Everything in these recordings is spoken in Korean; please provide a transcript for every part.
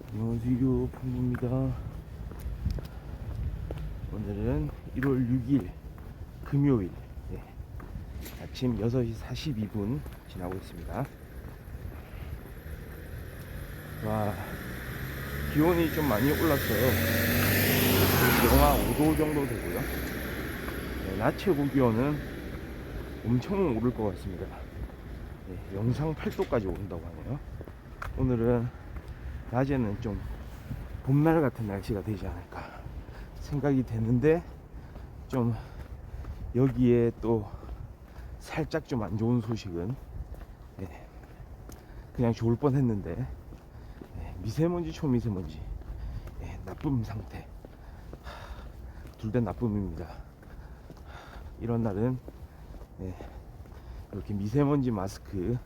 안녕하세요, 펑입니다. 오늘은 1월 6일 금요일, 아침 6시 42분 지나고 있습니다. 와, 기온이 좀 많이 올랐어요. 영하 5도 정도 되고요. 낮 최고 기온은 엄청 오를 것 같습니다. 영상 8도까지 오른다고 하네요. 오늘은 낮에는 좀 봄날 같은 날씨가 되지 않을까 생각이 되는데, 좀 여기에 또 살짝 좀 안 좋은 소식은, 그냥 좋을 뻔 했는데, 미세먼지 초미세먼지 나쁨 상태, 둘 다 나쁨입니다. 이런 날은 이렇게 미세먼지 마스크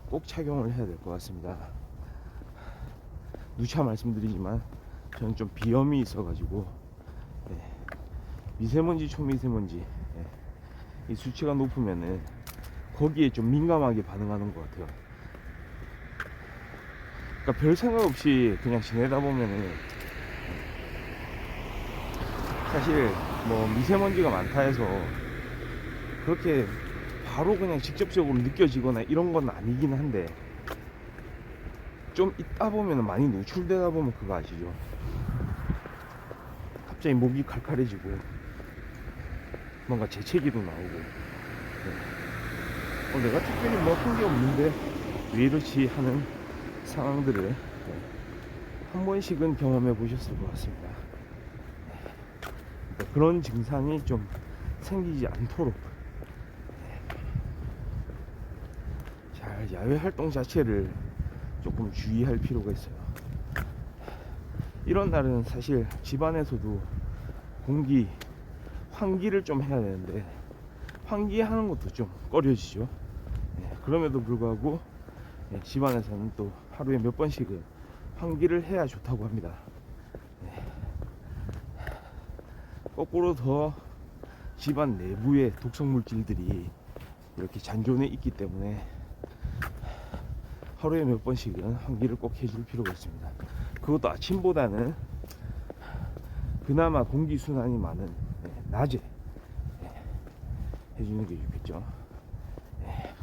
꼭 착용을 해야 될 것 같습니다. 누차 말씀드리지만 저는 좀 비염이 있어가지고 미세먼지 초미세먼지 이 수치가 높으면은 거기에 좀 민감하게 반응하는 것 같아요. 그러니까 별 생각 없이 그냥 지내다 보면은 사실 뭐 미세먼지가 많다 해서 그렇게 바로 그냥 직접적으로 느껴지거나 이런 건 아니긴 한데, 좀 있다 보면 많이 노출되다 보면 그거 아시죠? 갑자기 목이 칼칼해지고 뭔가 재채기도 나오고, 내가 특별히 뭐 한 게 없는데 왜 이렇지 하는 상황들을 한 번씩은 경험해 보셨을 것 같습니다. 그런 증상이 좀 생기지 않도록 잘 야외 활동 자체를 조금 주의할 필요가 있어요. 이런 날은 사실 집안에서도 공기 환기를 좀 해야 되는데 환기하는 것도 좀 꺼려지죠. 그럼에도 불구하고 집안에서는 또 하루에 몇 번씩은 환기를 해야 좋다고 합니다. 거꾸로 더 집안 내부의 독성 물질들이 이렇게 잔존해 있기 때문에 하루에 몇 번씩은 환기를 꼭 해줄 필요가 있습니다. 그것도 아침보다는 그나마 공기순환이 많은 낮에 해주는 게 좋겠죠.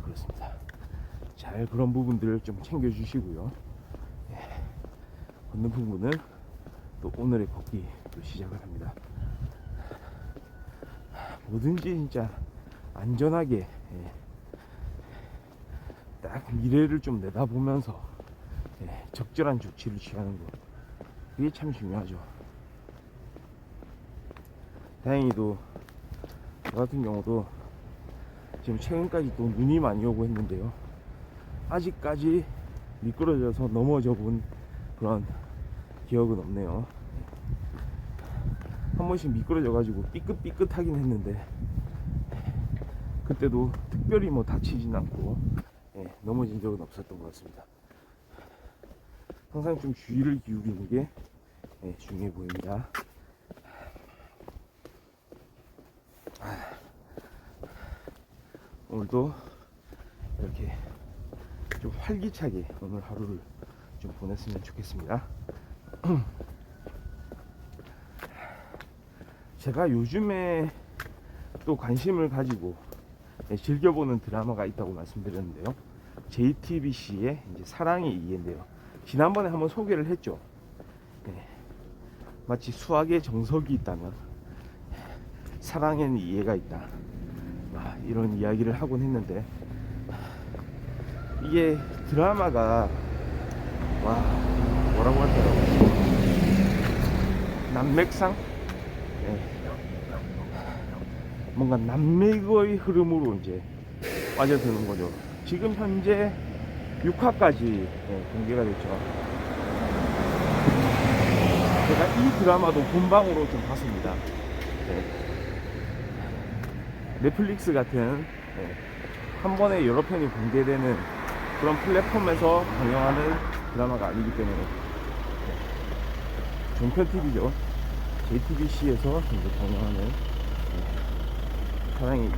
그렇습니다. 잘 그런 부분들을 좀 챙겨주시고요. 걷는 부분은 또 오늘의 걷기 또 시작을 합니다. 뭐든지 진짜 안전하게 딱 미래를 좀 내다보면서 적절한 조치를 취하는 것, 그게 참 중요하죠. 다행히도 저 같은 경우도 지금 최근까지 또 눈이 많이 오고 했는데요, 아직까지 미끄러져서 넘어져 본 그런 기억은 없네요. 한 번씩 미끄러져 가지고 삐끗삐끗하긴 했는데 그때도 특별히 뭐 다치진 않고 넘어진 적은 없었던 것 같습니다. 항상 좀 주의를 기울이는 게 중요해 보입니다. 오늘도 이렇게 좀 활기차게 오늘 하루를 좀 보냈으면 좋겠습니다. 제가 요즘에 또 관심을 가지고 즐겨보는 드라마가 있다고 말씀드렸는데요, JTBC의 이제 사랑의 이해인데요. 지난번에 한번 소개를 했죠. 마치 수학의 정석이 있다면 사랑에는 이해가 있다, 이런 이야기를 하곤 했는데, 이게 드라마가 뭐라고 할까요? 남맥상? 뭔가 남맥의 흐름으로 이제 빠져드는 거죠. 지금 현재 6화까지 공개가 됐죠. 제가 이 드라마도 본방으로 좀 봤습니다. 넷플릭스 같은 한 번에 여러 편이 공개되는 그런 플랫폼에서 방영하는 드라마가 아니기 때문에 종편TV죠. JTBC에서 이제 방영하는 사랑의 이유.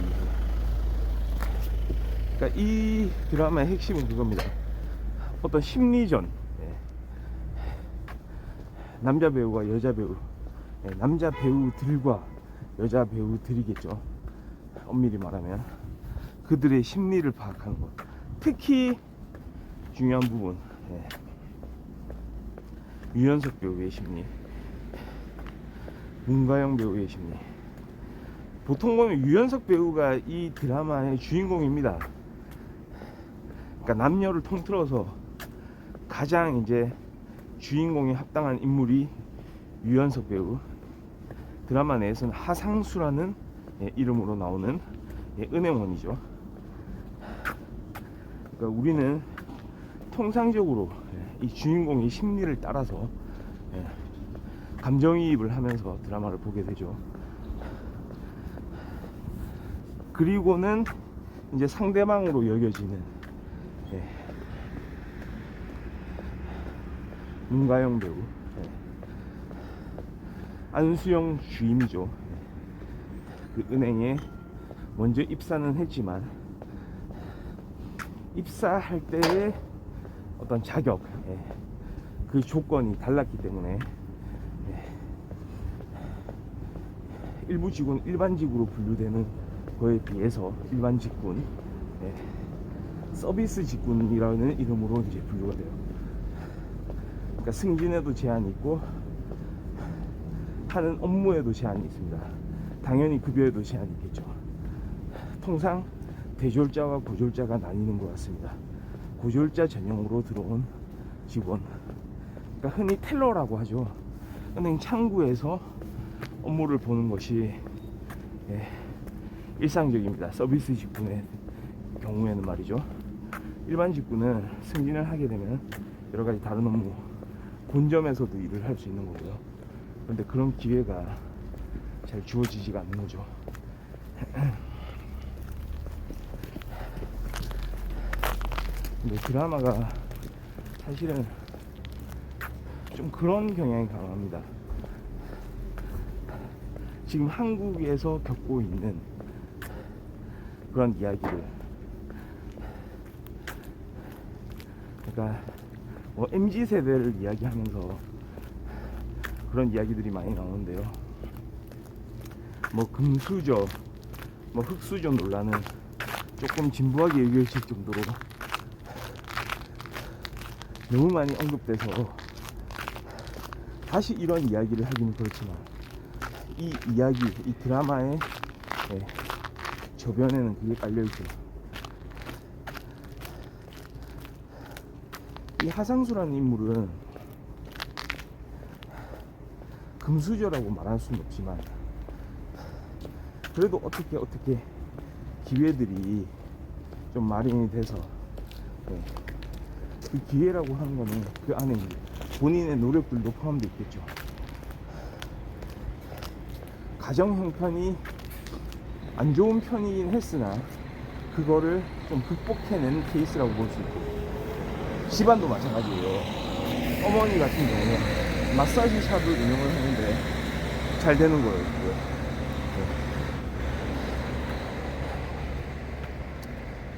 그러니까 이 드라마의 핵심은 그겁니다. 어떤 심리전, 남자 배우와 여자 배우, 남자 배우들과 여자 배우들이겠죠. 엄밀히 말하면 그들의 심리를 파악하는 것, 특히 중요한 부분, 유연석 배우의 심리, 문가영 배우의 심리. 보통 보면 유연석 배우가 이 드라마의 주인공입니다. 그러니까 남녀를 통틀어서 가장 이제 주인공에 합당한 인물이 유연석 배우. 드라마 내에서는 하상수라는 이름으로 나오는 은행원이죠. 그러니까 우리는 통상적으로 이 주인공의 심리를 따라서 감정이입을 하면서 드라마를 보게 되죠. 그리고는 이제 상대방으로 여겨지는 문가영 배우, 안수영 주임이죠. 그 은행에 먼저 입사는 했지만 입사할 때의 어떤 자격, 그 조건이 달랐기 때문에 일부 직원, 일반직으로 분류되는 거에 비해서 일반 직군, 서비스 직군이라는 이름으로 이제 분류가 돼요. 그러니까 승진에도 제한이 있고 하는 업무에도 제한이 있습니다. 당연히 급여에도 제한이 있겠죠. 통상 대졸자와 고졸자가 나뉘는 것 같습니다. 고졸자 전용으로 들어온 직원, 그러니까 흔히 텔러라고 하죠. 은행 창구에서 업무를 보는 것이 일상적입니다. 서비스 직군의 경우에는 말이죠. 일반 직군은 승진을 하게 되면 여러 가지 다른 업무, 본점에서도 일을 할 수 있는 거고요. 그런데 그런 기회가 잘 주어지지가 않는 거죠. 근데 드라마가 사실은 좀 그런 경향이 강합니다. 지금 한국에서 겪고 있는 그런 이야기를, 그러니까 뭐 MZ 세대를 이야기하면서 그런 이야기들이 많이 나오는데요. 뭐 금수저, 뭐 흑수저 논란은 조금 진부하게 얘기해질 정도로 너무 많이 언급돼서 다시 이런 이야기를 하기는 그렇지만, 이 이야기, 이 드라마의 저변에는 그게 깔려있죠. 이 하상수라는 인물은 금수저라고 말할 수는 없지만, 그래도 어떻게 기회들이 좀 마련이 돼서, 그 기회라고 하는 거는 그 안에 본인의 노력들도 포함되어 있겠죠. 가정 형편이 안 좋은 편이긴 했으나 그거를 좀 극복해낸 케이스라고 볼 수 있고, 집안도 마찬가지예요. 어머니 같은 경우는 마사지 샵을 운영을 하는데 잘 되는 거예요.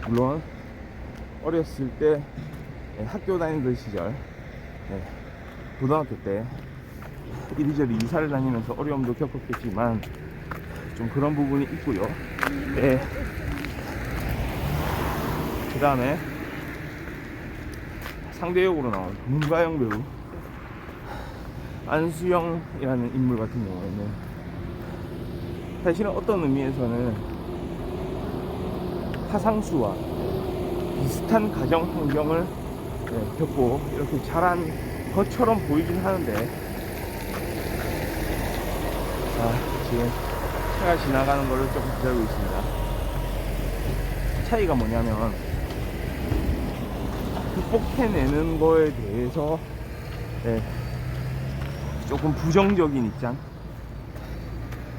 물론 어렸을 때 학교 다니던 시절, 고등학교 때 이리저리 이사를 다니면서 어려움도 겪었겠지만 좀 그런 부분이 있고요. 그 다음에 상대 역으로 나온 문가영 배우, 안수영이라는 인물 같은 경우에는 사실은 어떤 의미에서는 하상수와 비슷한 가정 환경을 겪고 이렇게 자란 것처럼 보이긴 하는데, 지금 차가 지나가는 거를 좀 기다리고 있습니다. 차이가 뭐냐면, 극복해내는 거에 대해서 조금 부정적인 입장,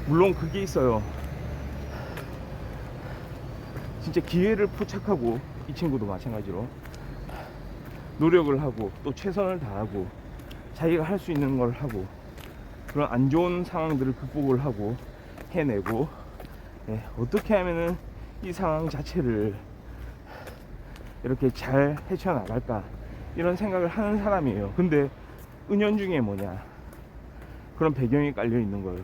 물론 그게 있어요. 진짜 기회를 포착하고, 이 친구도 마찬가지로 노력을 하고 또 최선을 다하고 자기가 할 수 있는 걸 하고, 그런 안 좋은 상황들을 극복을 하고 해내고, 어떻게 하면은 이 상황 자체를 이렇게 잘 헤쳐나갈까, 이런 생각을 하는 사람이에요. 근데 은연중에 뭐냐, 그런 배경이 깔려 있는 거예요.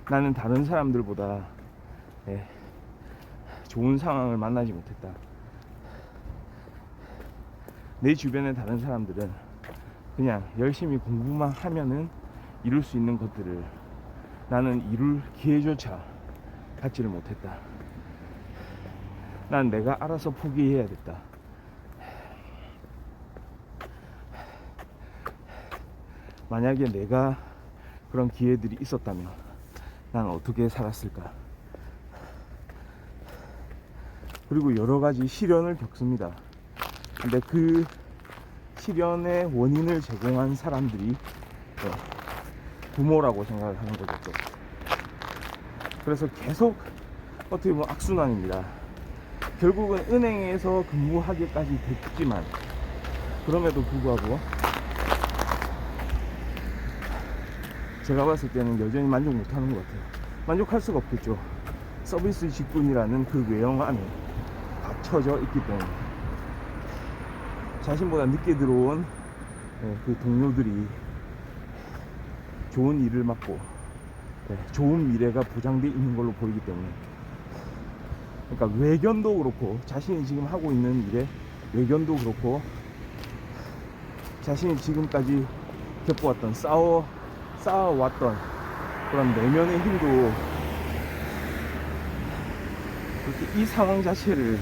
나는 다른 사람들보다 좋은 상황을 만나지 못했다. 내 주변의 다른 사람들은 그냥 열심히 공부만 하면은 이룰 수 있는 것들을 나는 이룰 기회조차 갖지를 못했다. 난 내가 알아서 포기해야 됐다. 만약에 내가 그런 기회들이 있었다면 난 어떻게 살았을까? 그리고 여러 가지 시련을 겪습니다. 근데 그 시련의 원인을 제공한 사람들이 부모라고 생각을 하는 거죠. 그래서 계속 어떻게 보면 악순환입니다. 결국은 은행에서 근무하기까지 됐지만 그럼에도 불구하고 제가 봤을 때는 여전히 만족 못하는 것 같아요. 만족할 수가 없겠죠. 서비스 직군이라는 그 외형 안에 갇혀져 있기 때문에 자신보다 늦게 들어온 그 동료들이 좋은 일을 맡고 좋은 미래가 보장되어 있는 걸로 보이기 때문에, 그러니까 외견도 그렇고 자신이 지금 하고 있는 일의 외견도 그렇고 자신이 지금까지 겪어왔던 쌓아왔던 그런 내면의 힘도 그렇게 이 상황 자체를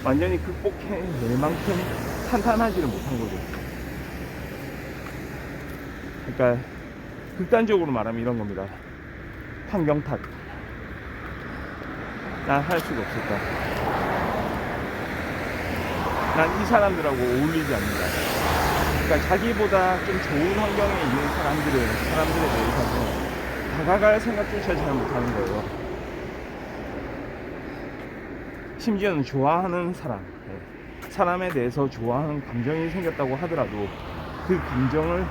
완전히 극복해낼 만큼 탄탄하지를 못한 거죠. 그러니까 극단적으로 말하면 이런 겁니다. 환경 탓. 난 할 수가 없었다. 난 이 사람들하고 어울리지 않는다. 그러니까 자기보다 좀 좋은 환경에 있는 사람들에 대해서는 다가갈 생각조차 잘 못하는 거예요. 심지어는 좋아하는 사람에 대해서 좋아하는 감정이 생겼다고 하더라도 그 감정을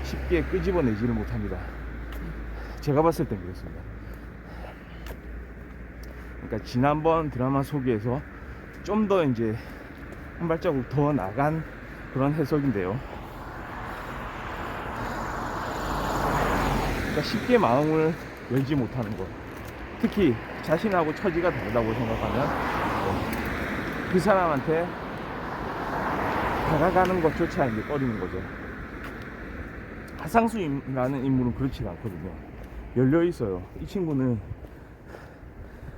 쉽게 끄집어내지를 못합니다. 제가 봤을 땐 그렇습니다. 그러니까 지난번 드라마 속에서 좀 더 이제 한 발자국 더 나간 그런 해석인데요. 그러니까 쉽게 마음을 열지 못하는 것, 특히 자신하고 처지가 다르다고 생각하면 그 사람한테 다가가는 것조차 이제 꺼리는 거죠. 하상수라는 인물은 그렇지 않거든요. 열려 있어요. 이 친구는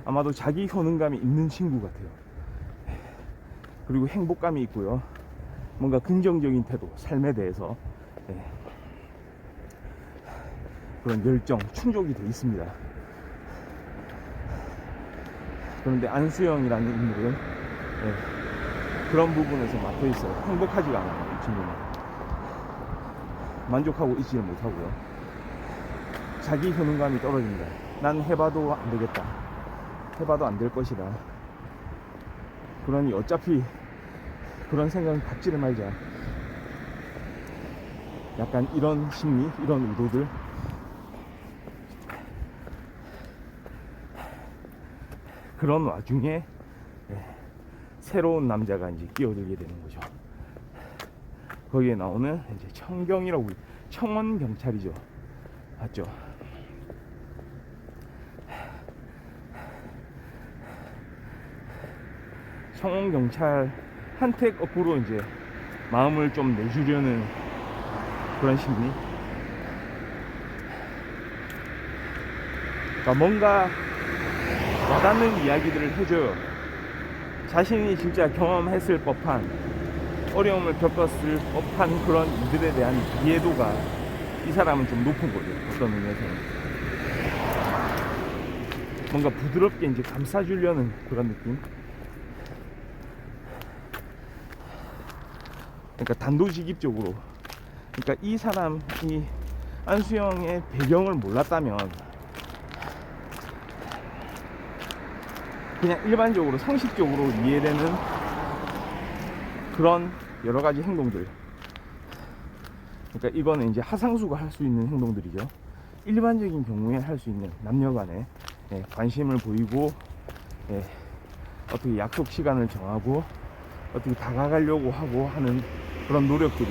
아마도 자기 효능감이 있는 친구 같아요. 그리고 행복감이 있고요. 뭔가 긍정적인 태도, 삶에 대해서 그런 열정, 충족이 돼 있습니다. 그런데 안수영이라는 인물은 그런 부분에서 막혀 있어요. 행복하지가 않아요. 이 친구는 만족하고 있지를 못하고요. 자기 효능감이 떨어집니다. 난 해봐도 안 되겠다. 해봐도 안 될 것이다. 그러니 어차피 그런 생각은 갖지를 말자. 약간 이런 심리, 이런 의도들. 그런 와중에 새로운 남자가 이제 끼어들게 되는 거죠. 거기에 나오는 이제 청경이라고, 청원 경찰이죠. 맞죠? 청원 경찰한테 거꾸로 이제 마음을 좀 내주려는 그런 심리. 그러니까 뭔가 와닿는 이야기들을 해줘요. 자신이 진짜 경험했을 법한, 어려움을 겪었을 법한 그런 이들에 대한 이해도가 이 사람은 좀 높은 거죠. 어떤 의미에서는 뭔가 부드럽게 이제 감싸주려는 그런 느낌. 그러니까 단도직입적으로, 그러니까 이 사람이 안수영의 배경을 몰랐다면 그냥 일반적으로 상식적으로 이해되는 그런 여러 가지 행동들, 그러니까 이거는 이제 하상수가 할 수 있는 행동들이죠. 일반적인 경우에 할 수 있는 남녀간에 관심을 보이고 어떻게 약속 시간을 정하고 어떻게 다가가려고 하고 하는 그런 노력들이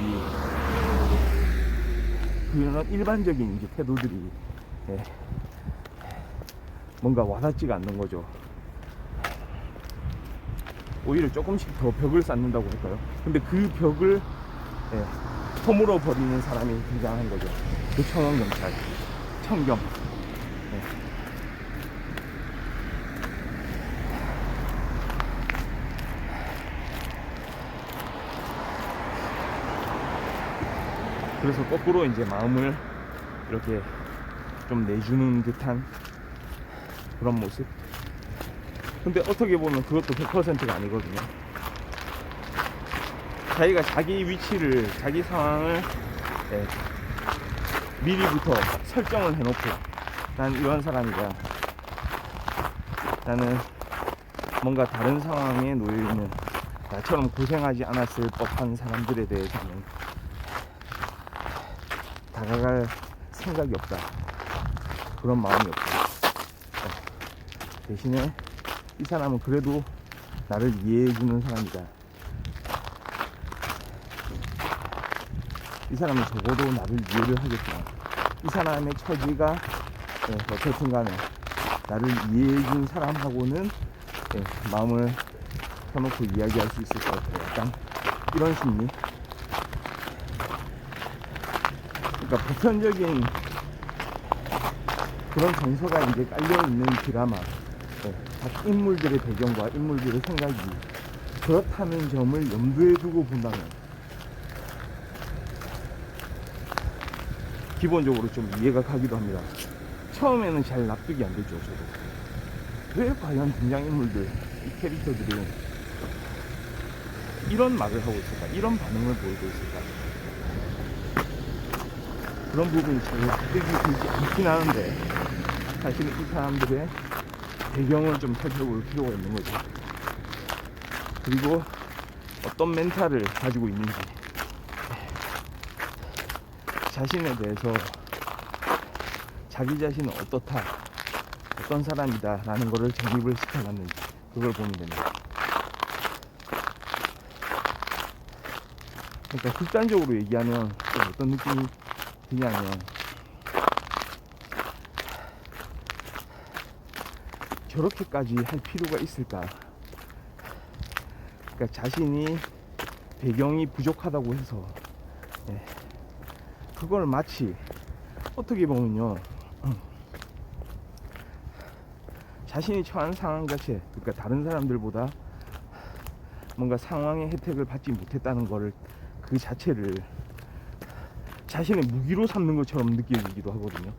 그런 일반적인 이제 태도들이 예, 뭔가 와닿지가 않는 거죠. 오히려 조금씩 더 벽을 쌓는다고 할까요? 근데 그 벽을 예, 허물어 버리는 사람이 등장한 거죠. 그 청원 경찰, 청경. 예. 그래서 거꾸로 이제 마음을 이렇게 좀 내주는 듯한 그런 모습. 근데 어떻게 보면 그것도 100%가 아니거든요. 자기가 자기 위치를, 자기 상황을 예, 미리부터 설정을 해놓고 난 이런 사람이다, 나는 뭔가 다른 상황에 놓여있는 나처럼 고생하지 않았을 법한 사람들에 대해서는 다가갈 생각이 없다, 그런 마음이 없다. 대신에 이 사람은 그래도 나를 이해해주는 사람이다, 이 사람은 적어도 나를 이해를 하겠구나, 이 사람의 처지가 어쨌든 간에 나를 이해해준 사람하고는 마음을 펴놓고 이야기할 수 있을 것 같아요. 약간 이런 심리. 그러니까 보편적인 그런 정서가 이제 깔려있는 드라마, 각 인물들의 배경과 인물들의 생각이 그렇다는 점을 염두에 두고 본다면 기본적으로 좀 이해가 가기도 합니다. 처음에는 잘 납득이 안 되죠. 저도 왜 과연 등장인물들, 이 캐릭터들이 이런 말을 하고 있을까, 이런 반응을 보이고 있을까, 그런 부분이 잘 납득이 되지 않긴 하는데, 사실은 이 사람들의 배경을 좀 살펴볼 필요가 있는 거죠. 그리고 어떤 멘탈을 가지고 있는지, 자신에 대해서 자기 자신은 어떻다, 어떤 사람이다 라는 거를 정립을 시켜놨는지, 그걸 보면 됩니다. 그러니까 극단적으로 얘기하면 어떤 느낌이 드냐면, 저렇게까지 할 필요가 있을까. 그러니까 자신이 배경이 부족하다고 해서 그걸 마치 어떻게 보면요, 자신이 처한 상황 자체, 그러니까 다른 사람들보다 뭔가 상황의 혜택을 받지 못했다는 거를, 그 자체를 자신의 무기로 삼는 것처럼 느껴지기도 하거든요.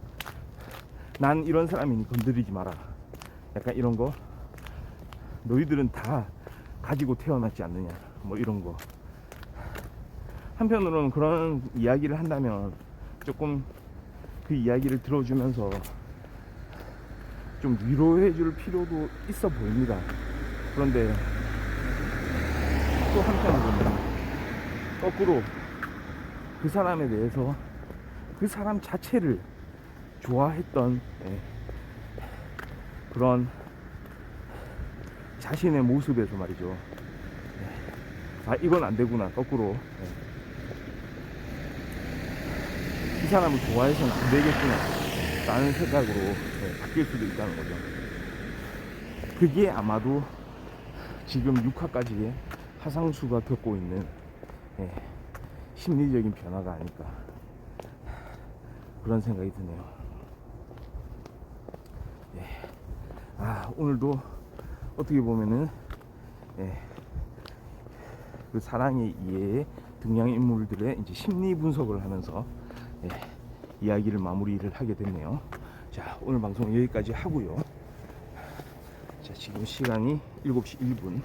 난 이런 사람이니 건드리지 마라, 약간 이런 거. 너희들은 다 가지고 태어났지 않느냐, 뭐 이런 거. 한편으로는 그런 이야기를 한다면 조금 그 이야기를 들어주면서 좀 위로해 줄 필요도 있어 보입니다. 그런데 또 한편으로는 거꾸로 그 사람에 대해서, 그 사람 자체를 좋아했던 그런 자신의 모습에서 말이죠, 아 이건 안 되구나, 거꾸로 이 사람을 좋아해서는 안 되겠구나 라는 생각으로 바뀔 수도 있다는 거죠. 그게 아마도 지금 6화까지의 하상수가 겪고 있는 심리적인 변화가 아닐까, 그런 생각이 드네요. 오늘도 어떻게 보면은 그 사랑의 이해의 등장인물들의 이제 심리 분석을 하면서 이야기를 마무리를 하게 됐네요. 자, 오늘 방송 여기까지 하고요. 자, 지금 시간이 7시 1분.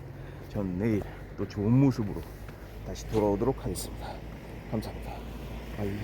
전 내일 또 좋은 모습으로 다시 돌아오도록 하겠습니다. 감사합니다. 바이.